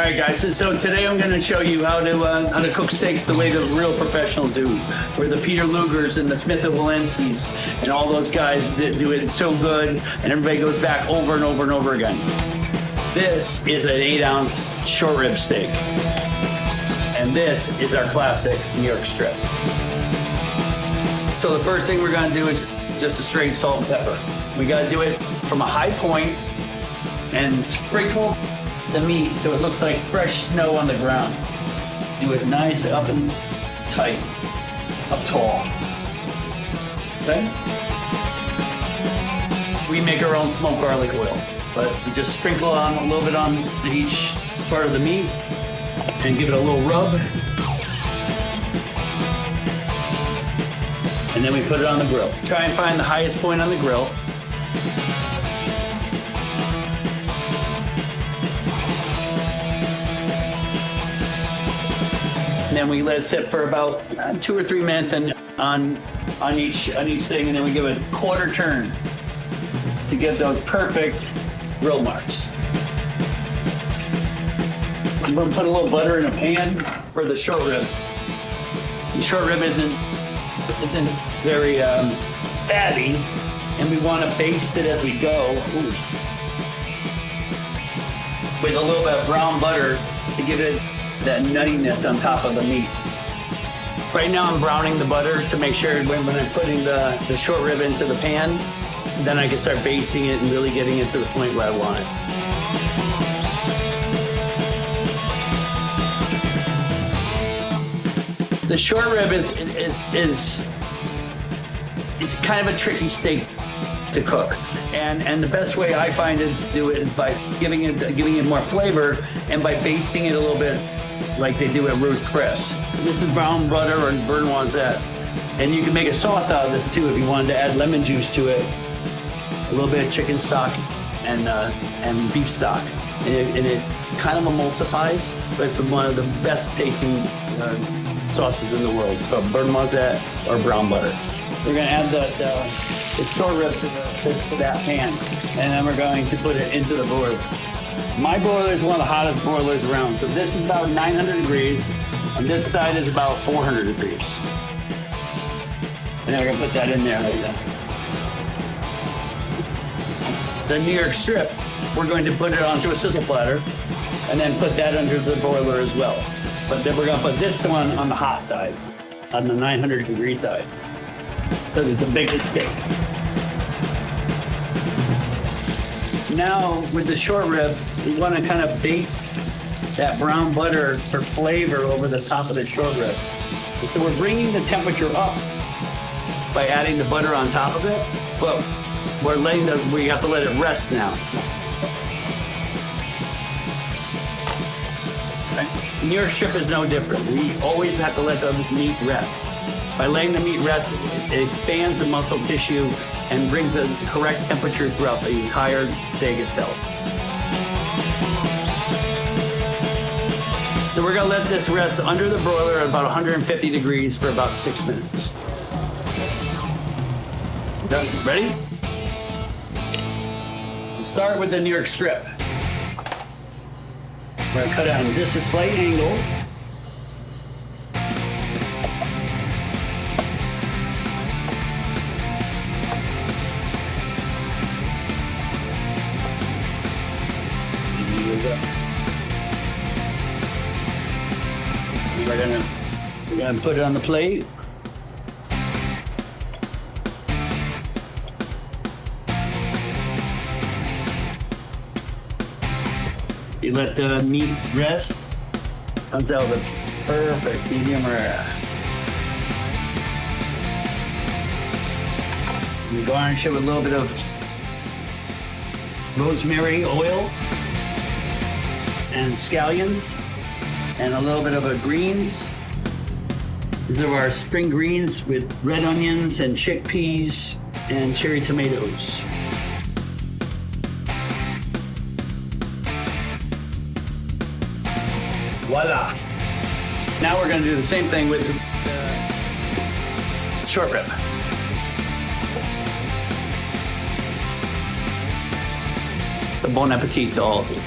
right, guys. So today I'm going to show you how to cook steaks the way the real professionals do. Where the Peter Lugers and the Smith and Wollenskys and all those guys do it so good, and everybody goes back over and over and over again. This is an 8-ounce short rib steak, and this is our classic New York strip. So the first thing we're going to do is just a straight salt and pepper. We got to do it from a high point and sprinkle the meat so it looks like fresh snow on the ground. Do it nice, up and tight, up tall. Okay? We make our own smoked garlic oil, but we just sprinkle on a little bit on each part of the meat and give it a little rub. And then we put it on the grill. Try and find the highest point on the grill. And then we let it sit for about 2 or 3 minutes and on each thing, and then we give it a quarter turn to get those perfect grill marks. I'm going to put a little butter in a pan for the short rib. The short rib isn't very fatty, and we want to baste it as we go. Ooh. With a little bit of brown butter to give it that nuttiness on top of the meat. Right now I'm browning the butter to make sure when I'm putting the short rib into the pan, then I can start basting it and really getting it to the point where I want it. The short rib is it's kind of a tricky steak to cook, and the best way I find to do it is by giving it more flavor and by basting it a little bit like they do at Ruth's Chris. This is brown butter or burnt noisette, and you can make a sauce out of this too if you wanted to add lemon juice to it, a little bit of chicken stock and beef stock, and it kind of emulsifies, but it's one of the best tasting sauces in the world. It's called burnt noisette or brown butter. We're going to add the short rib to that pan, and then we're going to put it into the broiler. My broiler is one of the hottest broilers around. So this is about 900 degrees, and this side is about 400 degrees. And then we're going to put that in there like that. The New York strip, we're going to put it onto a sizzle platter, and then put that under the broiler as well. But then we're going to put this one on the hot side, on the 900 degree side, because it's the biggest steak. Now, with the short rib, we want to kind of baste that brown butter for flavor over the top of the short rib. So we're bringing the temperature up by adding the butter on top of it, but we have to let it rest now. Okay. New York strip is no different. We always have to let the meat rest. By letting the meat rest, it expands the muscle tissue and brings the correct temperature throughout the entire steak itself. So we're gonna let this rest under the broiler at about 150 degrees for about 6 minutes. Done. Ready? We'll start with the New York strip. We're gonna cut it on just a slight angle. We're gonna put it on the plate. You let the meat rest. Comes out with a perfect medium rare. You garnish it with a little bit of rosemary oil and scallions and a little bit of greens. These are our spring greens with red onions and chickpeas and cherry tomatoes. Voila! Now we're going to do the same thing with the short rib. Bon appetit to all of you.